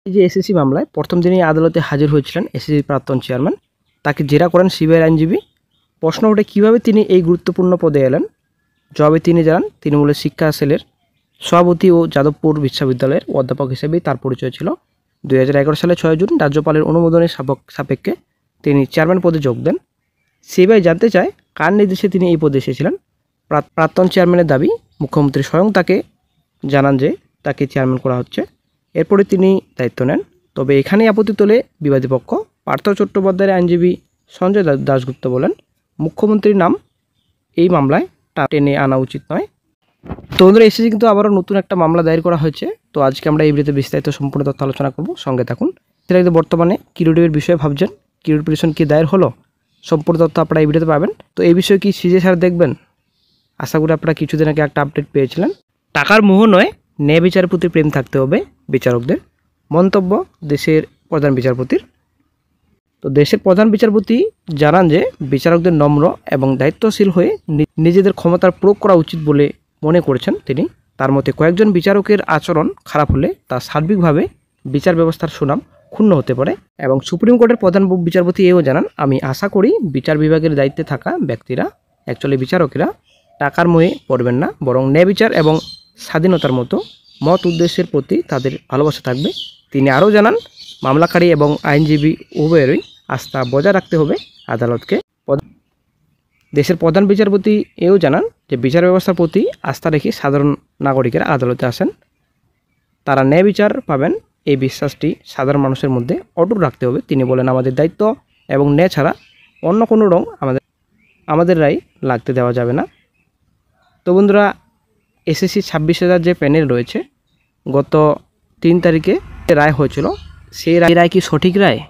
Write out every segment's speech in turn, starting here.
এই যে এসএসসি মামলায় প্রথম দিনই আদালতে হাজির হয়েছিলেন এসএসসি প্রাক্তন চেয়ারম্যান, তাকে জেরা করেন সিবিআইয়ের আইনজীবী। প্রশ্ন ওঠে কীভাবে তিনি এই গুরুত্বপূর্ণ পদে এলেন। জবাবে তিনি জানান তৃণমূলের শিক্ষা সেলের সভাপতি ও যাদবপুর বিশ্ববিদ্যালয়ের অধ্যাপক হিসেবেই তার পরিচয় ছিল। 2011 সালে 6 জুন রাজ্যপালের অনুমোদনের সাপেক্ষে তিনি চেয়ারম্যান পদে যোগ দেন। সিবিআই জানতে চায় কার নির্দেশে তিনি এই পদে এসেছিলেন। প্রাক্তন চেয়ারম্যানের দাবি, মুখ্যমন্ত্রী স্বয়ং তাকে জানান যে তাকে চেয়ারম্যান করা হচ্ছে। এরপরে তিনি দায়িত্ব নেন। তবে এখানেই আপত্তি তোলে বিবাদী পক্ষ। পার্থ চট্টোপাধ্যায়ের আইনজীবী সঞ্জয় দাশগুপ্ত বলেন, মুখ্যমন্ত্রীর নাম এই মামলায় টেনে আনা উচিত নয়। তো বন্ধুরা, এসেছে কিন্তু আবারও নতুন একটা মামলা দায়ের করা হয়েছে। তো আজকে আমরা এই ভিডিওতে বিস্তারিত সম্পূর্ণ তথ্য আলোচনা করব, সঙ্গে থাকুন। সেটা কিন্তু বর্তমানে কিউরিটির বিষয়ে ভাবছেন, কিউরিটি পিটিশন কি দায়ের হলো, সম্পূর্ণ তথ্য আপনারা এই ভিডিওতে পাবেন। তো এই বিষয়ে কি সিজে স্যার দেখবেন, আশা করি আপনারা কিছুদিন আগে একটা আপডেট পেয়েছিলেন। টাকার মোহ নয়, ন্যায় বিচারের প্রতি প্রেম থাকতে হবে বিচারকদের, মন্তব্য দেশের প্রধান বিচারপতির। তো দেশের প্রধান বিচারপতি জানান যে বিচারকদের নম্র এবং দায়িত্বশীল হয়ে নিজেদের ক্ষমতার প্রয়োগ করা উচিত বলে মনে করেছেন তিনি। তার মতে কয়েকজন বিচারকের আচরণ খারাপ হলে তা সার্বিকভাবে বিচার ব্যবস্থার সুনাম ক্ষুণ্ণ হতে পারে। এবং সুপ্রিম কোর্টের প্রধান বিচারপতি এও জানান, আমি আশা করি বিচার বিভাগের দায়িত্বে থাকা ব্যক্তিরা, অ্যাকচুয়ালি বিচারকেরা, টাকার মোহে পড়বেন না, বরং ন্যায় বিচার এবং স্বাধীনতার মতো মত উদ্দেশ্যের প্রতি তাদের ভালোবাসা থাকবে। তিনি আরও জানান, মামলাকারী এবং আইনজীবী উভয়েরই আস্থা বজায় রাখতে হবে আদালতকে। দেশের প্রধান বিচারপতি এও জানান যে বিচার ব্যবস্থার প্রতি আস্থা রেখে সাধারণ নাগরিকেরা আদালতে আসেন, তারা ন্যায় বিচার পাবেন, এই বিশ্বাসটি সাধারণ মানুষের মধ্যে অটুট রাখতে হবে। তিনি বলেন, আমাদের দায়িত্ব এবং ন্যায় ছাড়া অন্য কোনো রং আমাদের রায় লাগতে দেওয়া যাবে না। তো বন্ধুরা, এসএসসি 26,000 যে প্যানেল রয়েছে, গত 3 তারিখে রায় হয়েছিল, সেই রায় কি সঠিক রায়?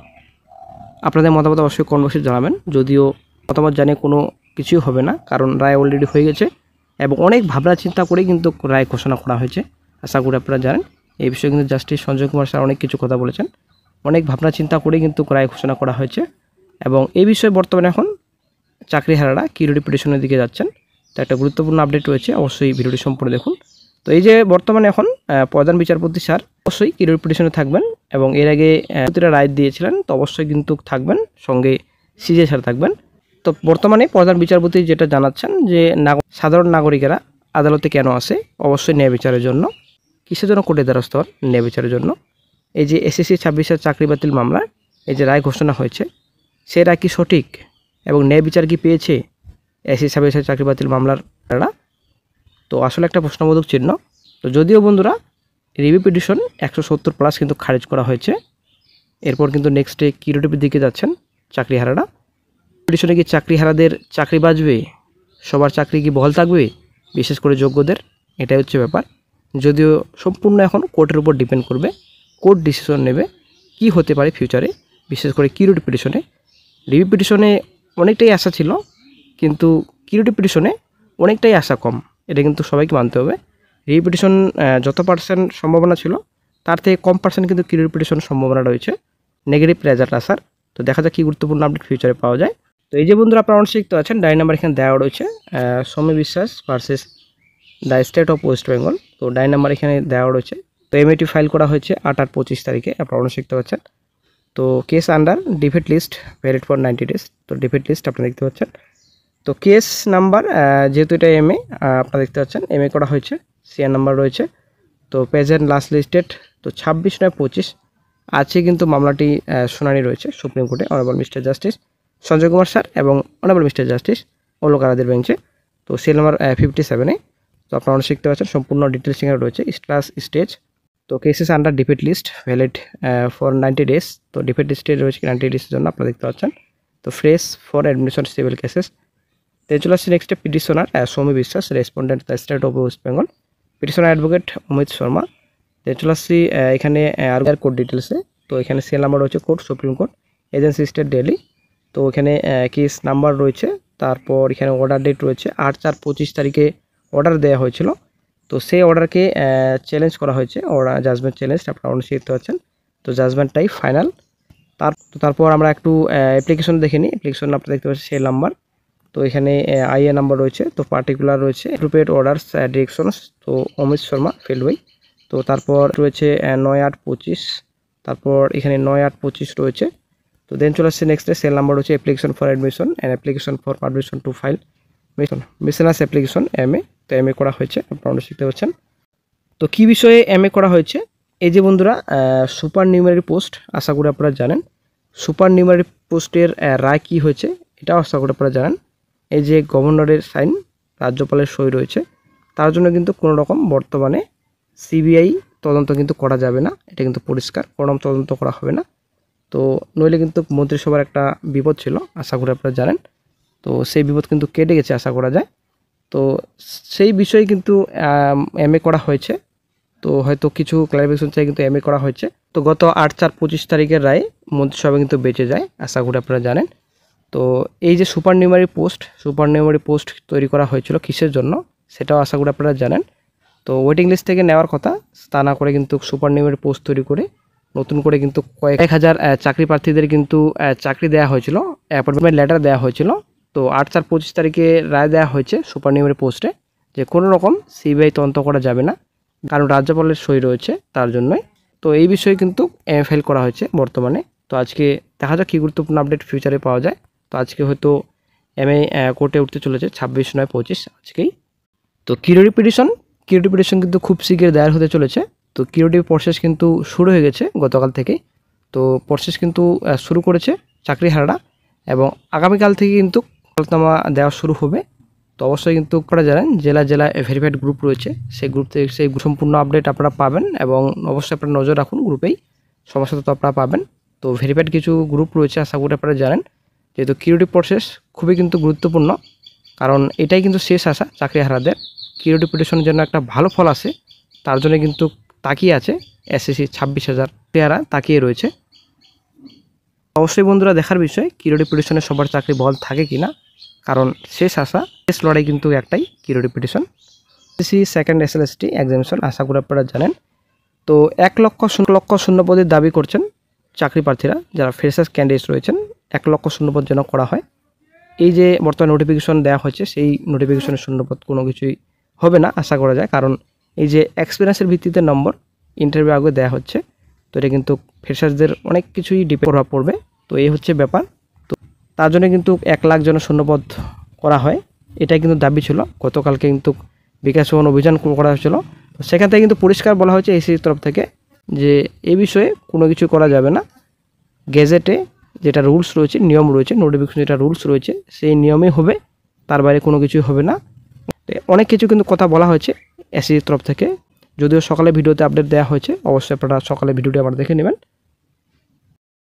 আপনাদের মতামত অবশ্যই কমেন্ট বক্সে জানাবেন। যদিও মতামত জানিয়ে কোনো কিছুই হবে না, কারণ রায় অলরেডি হয়ে গেছে এবং অনেক ভাবনা চিন্তা করেই কিন্তু রায় ঘোষণা করা হয়েছে। আশা করি আপনারা জানেন এই বিষয়ে কিন্তু জাস্টিস সঞ্জয় কুমার স্যার অনেক কিছু কথা বলেছেন। অনেক ভাবনা চিন্তা করেই কিন্তু রায় ঘোষণা করা হয়েছে এবং এই বিষয়ে বর্তমানে এখন চাকরিহারারা কিউরিটি পিটিশনের দিকে যাচ্ছেন। তো একটা গুরুত্বপূর্ণ আপডেট রয়েছে, অবশ্যই ভিডিওটি সম্পূর্ণ দেখুন। তো এই যে বর্তমানে এখন প্রধান বিচারপতি স্যার অবশ্যই কিউরিটি পিটিশনে থাকবেন এবং এর আগে প্রতিটা রায় দিয়েছিলেন, তো অবশ্যই কিন্তু থাকবেন, সঙ্গে সিজে স্যার থাকবেন। তো বর্তমানে প্রধান বিচারপতি যেটা জানাচ্ছেন যে সাধারণ নাগরিকেরা আদালতে কেন আসে, অবশ্যই ন্যায় বিচারের জন্য। কিসের জন্য কোর্টের দ্বারস্থ হন? ন্যায় বিচারের জন্য। এই যে এসএসসি 26 চাকরি বাতিল মামলা, এই যে রায় ঘোষণা হয়েছে, সে রায় কি সঠিক এবং ন্যায় বিচার কি পেয়েছে এসএসসি 26 চাকরি বাতিল মামলার? তো আসলে একটা প্রশ্নবোধক চিহ্ন। তো যদিও বন্ধুরা রিভিউ পিটিশন 170+ কিন্তু খারিজ করা হয়েছে, এরপর কিন্তু নেক্সটে কিউরিটির দিকে যাচ্ছেন চাকরিহারারা। পিটিশনে কি চাকরিহারাদের চাকরি বাঁচবে? সবার চাকরি কি বহাল থাকবে, বিশেষ করে যোগ্যদের? এটাই হচ্ছে ব্যাপার। যদিও সম্পূর্ণ এখন কোর্টের উপর ডিপেন্ড করবে, কোর্ট ডিসিশন নেবে কি হতে পারে ফিউচারে, বিশেষ করে কিউরিটি পিটিশনে। রিভিউ পিটিশনে অনেকটাই আশা ছিল, কিন্তু কিউরিটি পিটিশনে অনেকটাই আশা কম, এটা কিন্তু সবাইকে মানতে হবে। রিভিউ পিটিশন যত পার্সেন্ট সম্ভাবনা ছিল, তার থেকে কম পার্সেন্ট কিন্তু কিউরিটি পিটিশন সম্ভাবনা রয়েছে নেগেটিভ রেজাল্ট আসার। তো দেখা যাক কী গুরুত্বপূর্ণ আপডেট ফিউচারে পাওয়া যায়। তো এই যে বন্ধুরা আপনারা অনেক শিখতে আছেন, ডাই নাম্বার এখানে দেওয়া রয়েছে, সৌম্য বিশ্বাস versus the state of West Bengal. তো ডাই নাম্বার এখানে দেওয়া রয়েছে। তো এমএটি ফাইল করা হয়েছে 8/8/25 তারিখে, আপনারা অনেক শিখতে পাচ্ছেন। তো case under defect list valid for 90 days। তো ডিফেক্ট লিস্ট আপনারা দেখতে পাচ্ছেন। তো কেস নাম্বার, যেহেতু এটা এমএ, আপনারা দেখতে পাচ্ছেন এমএ করা হয়েছে, সিআর নাম্বার রয়েছে। তো প্রেজেন্ট লাস্ট লিস্টেড, তো 26/9/25 আছে কিন্তু মামলাটি শুনানি রয়েছে সুপ্রিম কোর্টে, honourable mister justice Sanjay Kumar sir এবং অনারেবল মিস্টার জাস্টিস অলোক আরাদের বেঞ্চে। তো সেল নাম্বার 57-এ। তো আপনারা অনেক শিখতে পাচ্ছেন, সম্পূর্ণ ডিটেলস এখানে রয়েছে, ক্লাস স্টেজ। তো cases under defect list valid for 90 days। তো ডিফেক্ট স্টেজ রয়েছে 90 days জন্য, আপনারা দেখতে পাচ্ছেন। তো fresh for admission civil cases. তো চলে আসছে নেক্সটে petitioner Soumya Biswas, respondent the state of West Bengal, petitioner advocate Amit Sharma. তো চলে আসছি এখানে আর কোর্ট ডিটেলসে। তো এখানে সেল নাম্বার রয়েছে court supreme court, agency state Delhi. তো এখানে কেস নাম্বার রয়েছে, তারপর এখানে অর্ডার ডেট রয়েছে 8/4/25 তারিখে অর্ডার দেওয়া হয়েছিল। তো সেই অর্ডারকে চ্যালেঞ্জ করা হয়েছে, অর্ডার জাজমেন্ট চ্যালেঞ্জ, আপনারা অবশ্যই দেখতে পাচ্ছেন। তো জাজমেন্টটাই ফাইনাল। তারপর আমরা একটু অ্যাপ্লিকেশন দেখে নিই। অ্যাপ্লিকেশন আপনারা দেখতে পাচ্ছেন সেল নাম্বার। তো এখানে আইএ নাম্বার রয়েছে, তো পার্টিকুলার রয়েছে অ্যাপ্রোপ্রিয়েট অর্ডার্স ডিরেকশনস, তো অমিত শর্মা ফিল্ড বাই। তো তারপর রয়েছে 9/8/25 তারপর এখানে 9/8/25 রয়েছে। তো দেন চলে আসছে নেক্সটে সেল নাম্বার হচ্ছে application for admission and application for permission to file miscellaneous application MA। তো MA করা হয়েছে, আপনারা শিখতে পাচ্ছেন। তো কী বিষয়ে MA করা হয়েছে, এই যে বন্ধুরা সুপার নিউমারি পোস্ট, আশা করি আপনারা জানেন সুপার নিউমারি পোস্টের রায় কী হয়েছে এটাও আশা করি আপনারা জানেন। এই যে গভর্নরের সাইন, রাজ্যপালের সই রয়েছে, তার জন্য কিন্তু কোনো রকম বর্তমানে CBI তদন্ত কিন্তু করা যাবে না, এটা কিন্তু পরিষ্কার, কোনো তদন্ত করা হবে না। তো নইলে কিন্তু মন্ত্রিসভার একটা বিপদ ছিল, আশা করি আপনারা জানেন। তো সেই বিপদ কিন্তু কেটে গেছে আশা করা যায়। তো সেই বিষয়ে কিন্তু MA করা হয়েছে। তো হয়তো কিছু ক্লারিফিকেশন চাই, কিন্তু MA করা হয়েছে। তো গত 8/4/25 তারিখের রায়ে মন্ত্রিসভা কিন্তু বেঁচে যায়, আশা করি আপনারা জানেন। তো এই যে সুপার নিউমারি পোস্ট তৈরি করা হয়েছিল কিসের জন্য সেটাও আশা করি আপনারা জানেন। তো ওয়েটিং লিস্ট থেকে নেওয়ার কথা, তা না করে কিন্তু সুপার নিউমারি পোস্ট তৈরি করে নতুন করে কিন্তু কয়েক 1000 চাকরি প্রার্থীদের কিন্তু চাকরি দেওয়া হয়েছিল, অ্যাপয়েন্টমেন্ট লেটার দেওয়া হয়েছিল। তো 8/4/25 তারিখে রায় দেওয়া হয়েছে সুপার নিউমারি পোস্টে যে কোনো রকম CBI তদন্ত করা যাবে না, কারণ রাজ্যপালের সই রয়েছে তার জন্যই। তো এই বিষয়ে কিন্তু MA ফাইল করা হয়েছে বর্তমানে। তো আজকে দেখা যাক কী গুরুত্বপূর্ণ আপডেট ফিউচারে পাওয়া যায়। তো আজকে হয়তো MA কোর্টে উঠতে চলেছে 26/9/25 আজকেই। তো কিউরিটি পিটিশন কিন্তু খুব শীঘ্রই দায়ের হতে চলেছে। তো কিউরিটি প্রসেস কিন্তু শুরু হয়ে গেছে গতকাল থেকেই। তো প্রসেস কিন্তু শুরু করেছে চাকরিহারারা, এবং আগামীকাল থেকে কিন্তু হলফনামা দেওয়া শুরু হবে। তো অবশ্যই কিন্তু আপনারা জানেন জেলা ভেরিফাইড গ্রুপ রয়েছে, সেই গ্রুপ থেকে সেই সম্পূর্ণ আপডেট আপনারা পাবেন, এবং অবশ্যই আপনারা নজর রাখুন গ্রুপেই, সমস্যা তো আপনারা পাবেন। তো ভেরিফাইড কিছু গ্রুপ রয়েছে, আশা করি আপনারা জানেন। যেহেতু কিউরিটি প্রসেস খুবই কিন্তু গুরুত্বপূর্ণ, কারণ এটাই কিন্তু শেষ আশা চাকরিহারাদের, কিউরিটি পিটিশনের জন্য একটা ভালো ফল আসে, তার জন্য কিন্তু তাকিয়ে আছে SSC 26,000 প্লেয়াররা তাকিয়ে রয়েছে। অবশ্যই বন্ধুরা দেখার বিষয় কিউরিটি পিটিশনে সবার চাকরি বহাল থাকে কিনা, কারণ শেষ আশা, শেষ লড়াই কিন্তু একটাই curative petition. SSC second SLST examination আশা করি আপনারা জানেন। তো 1 লক্ষ শূন্যপদের দাবি করছেন চাকরি প্রার্থীরা, যারা ফ্রেশার্স ক্যান্ডিডেটস রয়েছেন। 1 লক্ষ শূন্যপদ যেন করা হয়। এই যে বর্তমানে নোটিফিকেশন দেওয়া হয়েছে, সেই নোটিফিকেশনের শূন্যপদ কোনো কিছুই হবে না আশা করা যায়, কারণ এই যে এক্সপিরিয়েন্সের ভিত্তিতে নম্বর ইন্টারভিউ আগে দেওয়া হচ্ছে। তো এটা কিন্তু ফ্রেশার্সদের অনেক কিছুই প্রভাব পড়বে। তো এই হচ্ছে ব্যাপার। তো তার জন্য কিন্তু 1 লাখ জন শূন্যপদ করা হয়, এটাই কিন্তু দাবি ছিল। গতকালকে কিন্তু বিকাশ ভবন অভিযান করা হয়েছিল। তো সেখান থেকে কিন্তু পরিষ্কার বলা হয়েছে SSCর তরফ থেকে যে এই বিষয়ে কোনো কিছু করা যাবে না। গেজেটে যেটা রুলস রয়েছে, নিয়ম রয়েছে, নোটিফিকেশন যেটা রুলস রয়েছে সেই নিয়মেই হবে, তার বাইরে কোনো কিছুই হবে না। অনেক কিছু কিন্তু কথা বলা হয়েছে SSCর তরফ থেকে, যদিও সকালে ভিডিওতে আপডেট দেওয়া হয়েছে, অবশ্যই আপনারা সকালে ভিডিওটি আবার দেখে নেবেন।